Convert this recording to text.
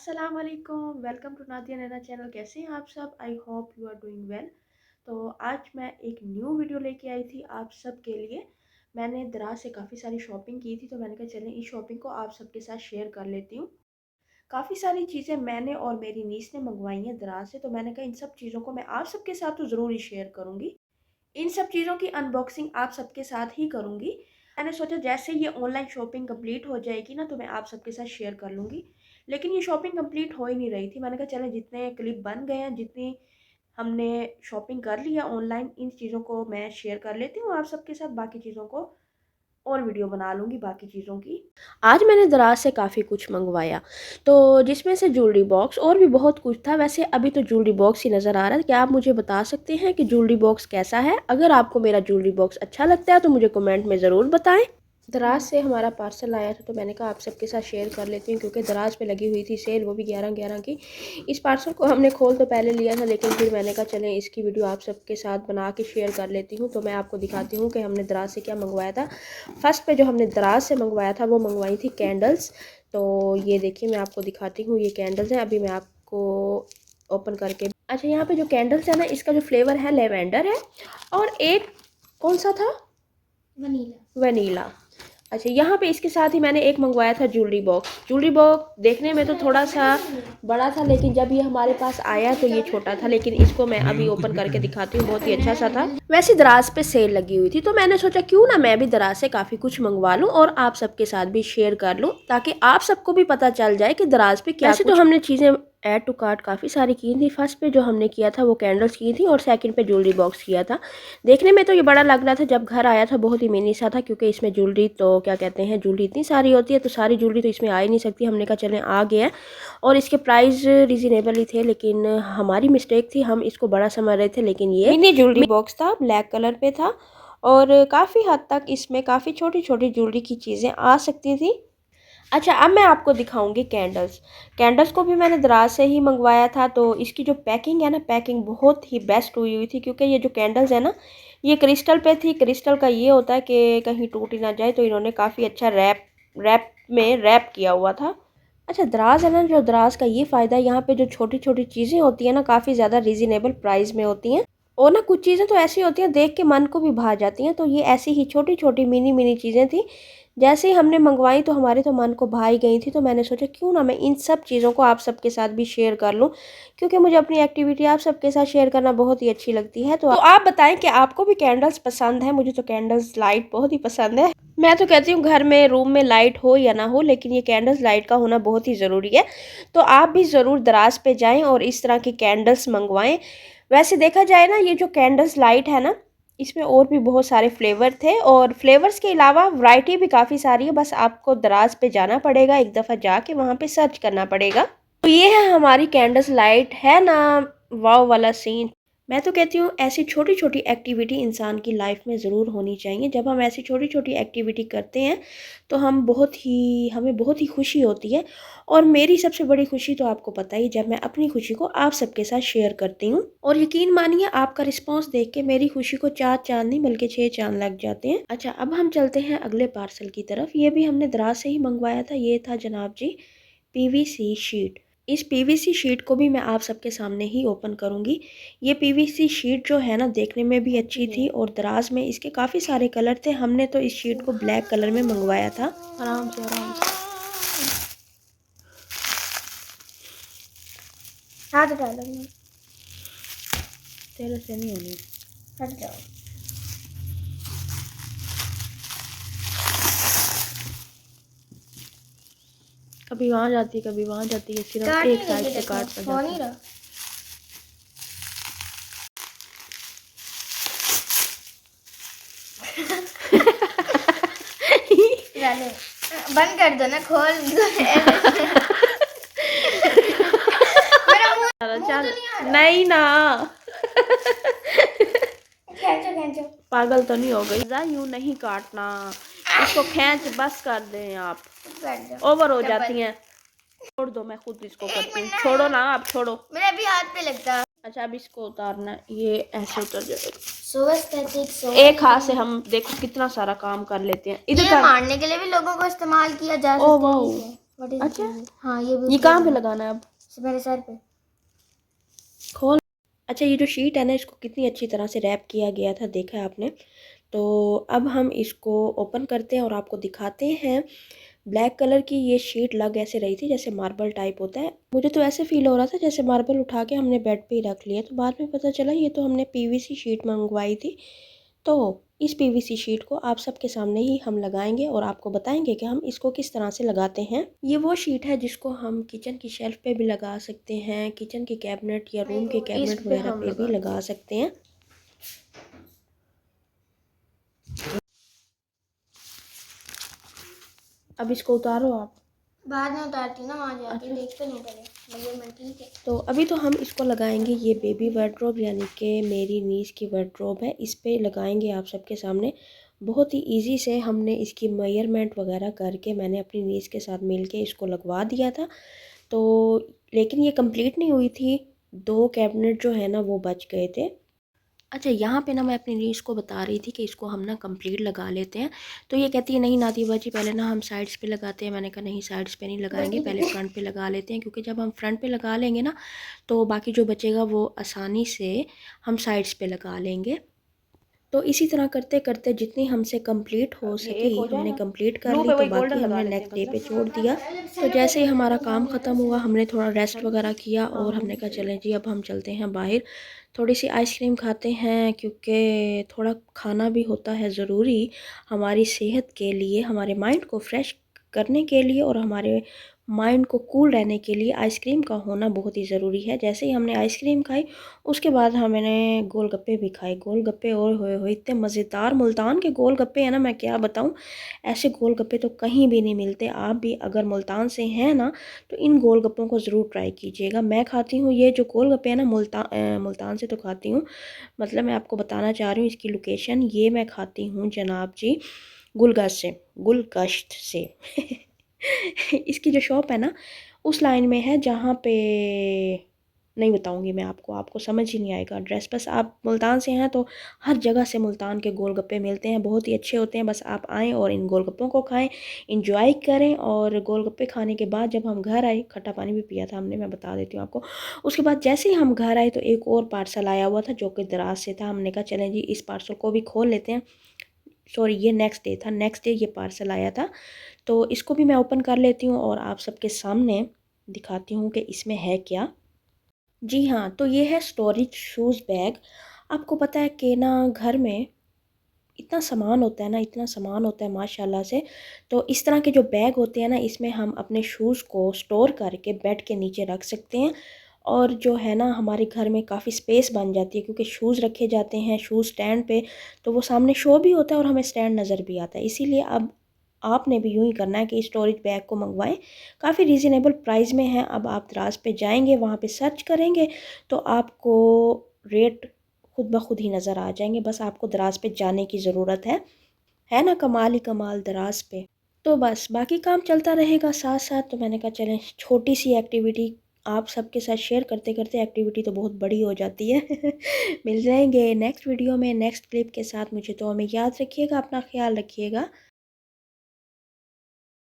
अस्सलाम वालेकुम, welcome to Nadia Naina channel. कैसे हैं आप सब? I hope you are doing well. तो आज मैं एक न्यू वीडियो लेके आई थी आप सब के लिए। मैंने दराज से काफ़ी सारी शॉपिंग की थी, तो मैंने कहा चलें इस शॉपिंग को आप सबके साथ शेयर कर लेती हूँ। काफ़ी सारी चीज़ें मैंने और मेरी नीस ने मंगवाई हैं दराज से, तो मैंने कहा इन सब चीज़ों को मैं आप सबके साथ तो ज़रूर ही शेयर करूँगी। इन सब चीज़ों की अनबॉक्सिंग आप सबके साथ ही करूँगी। मैंने सोचा जैसे ये ऑनलाइन शॉपिंग कंप्लीट हो जाएगी ना, तो मैं आप सबके साथ शेयर कर लूँगी। लेकिन ये शॉपिंग कंप्लीट हो ही नहीं रही थी। मैंने कहा चलें जितने क्लिप बन गए हैं, जितनी हमने शॉपिंग कर ली है ऑनलाइन, इन चीज़ों को मैं शेयर कर लेती हूँ आप सबके साथ। बाकी चीज़ों को और वीडियो बना लूँगी बाकी चीज़ों की। आज मैंने दराज से काफ़ी कुछ मंगवाया, तो जिसमें से ज्वेलरी बॉक्स और भी बहुत कुछ था। वैसे अभी तो ज्वेलरी बॉक्स ही नज़र आ रहा है। क्या आप मुझे बता सकते हैं कि ज्वेलरी बॉक्स कैसा है? अगर आपको मेरा ज्वेलरी बॉक्स अच्छा लगता है तो मुझे कमेंट में ज़रूर बताएं। दराज से हमारा पार्सल आया था, तो मैंने कहा आप सबके साथ शेयर कर लेती हूँ, क्योंकि दराज पे लगी हुई थी सेल, वो भी 11-11 की। इस पार्सल को हमने खोल तो पहले लिया था, लेकिन फिर मैंने कहा चलें इसकी वीडियो आप सबके साथ बना के शेयर कर लेती हूँ। तो मैं आपको दिखाती हूँ कि हमने दराज से क्या मंगवाया था। फर्स्ट पे जो हमने दराज से मंगवाया था वो मंगवाई थी कैंडल्स। तो ये देखिए मैं आपको दिखाती हूँ, ये कैंडल्स हैं। अभी मैं आपको ओपन करके, अच्छा यहाँ पे जो कैंडल्स है ना, इसका जो फ्लेवर है लेवेंडर है, और एक कौन सा था, वनीला। वनीला। अच्छा यहाँ पे इसके साथ ही मैंने एक मंगवाया था ज्वेलरी बॉक्स। ज्वेलरी बॉक्स देखने में तो थोड़ा सा बड़ा था, लेकिन जब ये हमारे पास आया तो ये छोटा था। लेकिन इसको मैं अभी ओपन करके दिखाती हूँ, बहुत ही अच्छा सा था। वैसे दराज पे सेल लगी हुई थी, तो मैंने सोचा क्यों ना मैं भी दराज से काफ़ी कुछ मंगवा लूँ और आप सबके साथ भी शेयर कर लूँ, ताकि आप सबको भी पता चल जाए कि दराज पे क्या। वैसे तो हमने चीज़ें ऐड टू कार्ट काफ़ी सारी की थी। फर्स्ट पे जो हमने किया था वो कैंडल्स की थी, और सेकंड पे ज्वेलरी बॉक्स किया था। देखने में तो ये बड़ा लग रहा था, जब घर आया था बहुत ही मिनी सा था, क्योंकि इसमें ज्वेलरी तो क्या कहते हैं, ज्वेलरी इतनी सारी होती है तो सारी ज्वेलरी तो इसमें आ ही नहीं सकती। हमने कहा चलें आ गया, और इसके प्राइस रीज़नेबल ही थे, लेकिन हमारी मिस्टेक थी, हम इसको बड़ा समझ रहे थे। लेकिन ये मिनी ज्वेलरी बॉक्स था, ब्लैक कलर पे था, और काफ़ी हद तक इसमें काफ़ी छोटी छोटी ज्वेलरी की चीज़ें आ सकती थी। अच्छा अब मैं आपको दिखाऊंगी कैंडल्स। कैंडल्स को भी मैंने दराज से ही मंगवाया था, तो इसकी जो पैकिंग है ना, पैकिंग बहुत ही बेस्ट हुई हुई थी, क्योंकि ये जो कैंडल्स है ना, ये क्रिस्टल पे थी। क्रिस्टल का ये होता है कि कहीं टूट ही ना जाए, तो इन्होंने काफ़ी अच्छा रैप में रैप किया हुआ था। अच्छा दराज है ना, जो दराज का ये फ़ायदा है, यहाँ पे जो छोटी छोटी चीज़ें होती हैं ना, काफ़ी ज़्यादा रीज़नेबल प्राइस में होती हैं। और ना कुछ चीज़ें तो ऐसी होती हैं देख के मन को भी भा जाती हैं, तो ये ऐसी ही छोटी छोटी मिनी मिनी चीज़ें थी। जैसे ही हमने मंगवाई तो हमारे तो मन को भा ही गई थी, तो मैंने सोचा क्यों ना मैं इन सब चीज़ों को आप सबके साथ भी शेयर कर लूँ, क्योंकि मुझे अपनी एक्टिविटी आप सबके साथ शेयर करना बहुत ही अच्छी लगती है। तो आप बताएं कि आपको भी कैंडल्स पसंद है? मुझे तो कैंडल्स लाइट बहुत ही पसंद है। मैं तो कहती हूँ घर में रूम में लाइट हो या ना हो, लेकिन ये कैंडल्स लाइट का होना बहुत ही ज़रूरी है। तो आप भी ज़रूर दराज पे जाएं और इस तरह की कैंडल्स मंगवाएं। वैसे देखा जाए ना, ये जो कैंडल्स लाइट है ना, इसमें और भी बहुत सारे फ्लेवर थे, और फ्लेवर्स के अलावा वैरायटी भी काफ़ी सारी है। बस आपको दराज पे जाना पड़ेगा, एक दफ़ा जाके वहाँ पे सर्च करना पड़ेगा। तो ये है हमारी कैंडल्स लाइट, है ना वाव वाला सीन। मैं तो कहती हूँ ऐसी छोटी छोटी एक्टिविटी इंसान की लाइफ में ज़रूर होनी चाहिए। जब हम ऐसी छोटी छोटी एक्टिविटी करते हैं तो हमें बहुत ही खुशी होती है। और मेरी सबसे बड़ी खुशी तो आपको पता ही, जब मैं अपनी खुशी को आप सबके साथ शेयर करती हूँ। और यकीन मानिए आपका रिस्पॉन्स देख के मेरी खुशी को 4 चांद नहीं बल्कि 6 चांद लग जाते हैं। अच्छा अब हम चलते हैं अगले पार्सल की तरफ। ये भी हमने दराज से ही मंगवाया था। ये था जनाब जी पीवीसी शीट। इस पीवीसी शीट को भी मैं आप सबके सामने ही ओपन करूंगी। ये पीवीसी शीट जो है ना, देखने में भी अच्छी थी, और दराज में इसके काफ़ी सारे कलर थे। हमने तो इस शीट को ब्लैक कलर में मंगवाया था। आराम से आराम से हाथ डालो, तेरे से नहीं होनी, हट जाओ। कभी वहाँ जाती कभी वहाँ जाती है, सिर्फ एक साइड से काट कर जाती है। बंद कर दो ना, खोल दो। मेरा मुंह चल तो नहीं आ रहा। नहीं ना, खींचो खींचो। पागल तो नहीं हो गई? यूं नहीं काटना, इसको खींच बस कर दें आप, ओवर हो जाती हैं। छोड़ दो, मैं खुद इसको करती हूँ। छोड़ो ना, आप छोड़ो, मेरा भी हाथ पे लगता है। अच्छा अब इसको उतारना है, ये ऐसे उतर जाएगा। सो एक हाथ से हम देखो कितना सारा काम कर लेते हैं। इधर ये कर, मारने के लिए भी लोगों को इस्तेमाल किया जा ओ सकता वाह, है। व्हाट इज अच्छा, हाँ ये भी ये कहाँ पे लगाना है अब? मेरे सर पे। खोल। अच्छा, ये जो शीट है ना, इसको कितनी अच्छी तरह से रैप किया गया था, देखा है आपने? तो अब हम इसको ओपन करते हैं और आपको दिखाते हैं। ब्लैक कलर की ये शीट लग ऐसे रही थी जैसे मार्बल टाइप होता है। मुझे तो ऐसे फील हो रहा था जैसे मार्बल उठा के हमने बेड पे ही रख लिया, तो बाद में पता चला ये तो हमने पीवीसी शीट मंगवाई थी। तो इस पीवीसी शीट को आप सबके सामने ही हम लगाएंगे और आपको बताएंगे कि हम इसको किस तरह से लगाते हैं। ये वो शीट है जिसको हम किचन की शेल्फ पे भी लगा सकते हैं, किचन के कैबिनेट या रूम के कैबिनेट वगैरह पे भी लगा सकते हैं। अब इसको उतारो आप। बाद में उतारती ना, वहाँ जाके देखते नहीं पहले मेजरमेंट, ठीक है? तो अभी तो हम इसको लगाएंगे, ये बेबी वार्डरोब यानी कि मेरी नीस की वार्डरोब है, इस पे लगाएंगे आप सबके सामने। बहुत ही इजी से हमने इसकी मेजरमेंट वगैरह करके मैंने अपनी नीस के साथ मिल के इसको लगवा दिया था। तो लेकिन ये कंप्लीट नहीं हुई थी, 2 कैबिनेट जो है ना वो बच गए थे। अच्छा, यहाँ पे ना मैं अपनी नीस को बता रही थी कि इसको हम ना कंप्लीट लगा लेते हैं। तो ये कहती है नहीं नादिया बाजी, पहले ना हम साइड्स पे लगाते हैं। मैंने कहा नहीं, साइड्स पे नहीं लगाएंगे, पहले फ्रंट पे लगा लेते हैं, क्योंकि जब हम फ्रंट पे लगा लेंगे ना तो बाकी जो बचेगा वो आसानी से हम साइड्स पे लगा लेंगे। तो इसी तरह करते करते जितनी हमसे कंप्लीट हो सकी हमने कंप्लीट कर ली, तो बाकी हमने नेक्स्ट डे पे छोड़ दिया। तो जैसे ही हमारा काम ख़त्म हुआ हमने थोड़ा रेस्ट वगैरह किया और हमने कहा चलें जी अब हम चलते हैं बाहर, थोड़ी सी आइसक्रीम खाते हैं, क्योंकि थोड़ा खाना भी होता है ज़रूरी हमारी सेहत के लिए, हमारे माइंड को फ्रेश करने के लिए और हमारे माइंड को कूल रहने के लिए आइसक्रीम का होना बहुत ही ज़रूरी है। जैसे ही हमने आइसक्रीम खाई उसके बाद हमने गोलगप्पे भी खाए। गोलगप्पे और होए इतने मज़ेदार मुल्तान के गोलगप्पे हैं ना, मैं क्या बताऊं, ऐसे गोलगप्पे तो कहीं भी नहीं मिलते। आप भी अगर मुल्तान से हैं ना तो इन गोलगप्पों को ज़रूर ट्राई कीजिएगा। मैं खाती हूँ ये जो गोलगप्पे हैं ना, मुल्तान से तो खाती हूँ, मतलब मैं आपको बताना चाह रही हूँ इसकी लोकेशन। ये मैं खाती हूँ जनाब जी गुलगश्त से इसकी जो शॉप है ना उस लाइन में है, जहाँ पे नहीं बताऊंगी मैं आपको, आपको समझ ही नहीं आएगा एड्रेस। बस आप मुल्तान से हैं तो हर जगह से मुल्तान के गोलगप्पे मिलते हैं, बहुत ही अच्छे होते हैं। बस आप आएँ और इन गोलगप्पों को खाएं, इंजॉय करें। और गोलगप्पे खाने के बाद जब हम घर आए, खट्टा पानी भी पिया था हमने, मैं बता देती हूँ आपको। उसके बाद जैसे ही हम घर आए तो एक और पार्सल आया हुआ था जो कि दराज से था। हमने कहा चलें जी इस पार्सल को भी खोल लेते हैं। सॉरी, ये नेक्स्ट डे था, नेक्स्ट डे ये पार्सल आया था। तो इसको भी मैं ओपन कर लेती हूँ और आप सबके सामने दिखाती हूँ कि इसमें है क्या। जी हाँ, तो ये है स्टोरेज शूज़ बैग। आपको पता है कि ना घर में इतना सामान होता है ना, इतना सामान होता है माशाल्लाह से। तो इस तरह के जो बैग होते हैं ना, इसमें हम अपने शूज़ को स्टोर करके बेड के नीचे रख सकते हैं। और जो है ना हमारे घर में काफ़ी स्पेस बन जाती है, क्योंकि शूज़ रखे जाते हैं शूज़ स्टैंड पे, तो वो सामने शो भी होता है और हमें स्टैंड नज़र भी आता है। इसीलिए अब आपने भी यूँ ही करना है कि स्टोरेज बैग को मंगवाएं, काफ़ी रीज़नेबल प्राइस में है। अब आप दराज पे जाएंगे, वहाँ पे सर्च करेंगे तो आपको रेट खुद ब खुद ही नज़र आ जाएंगे। बस आपको दराज पे जाने की ज़रूरत है ना, कमाल ही कमाल दराज पे। तो बस बाकी काम चलता रहेगा साथ साथ। तो मैंने कहा चलें छोटी सी एक्टिविटी आप सबके साथ शेयर करते करते एक्टिविटी तो बहुत बड़ी हो जाती है मिल जाएंगे नेक्स्ट वीडियो में नेक्स्ट क्लिप के साथ। मुझे तो हमें याद रखिएगा, अपना ख्याल रखिएगा।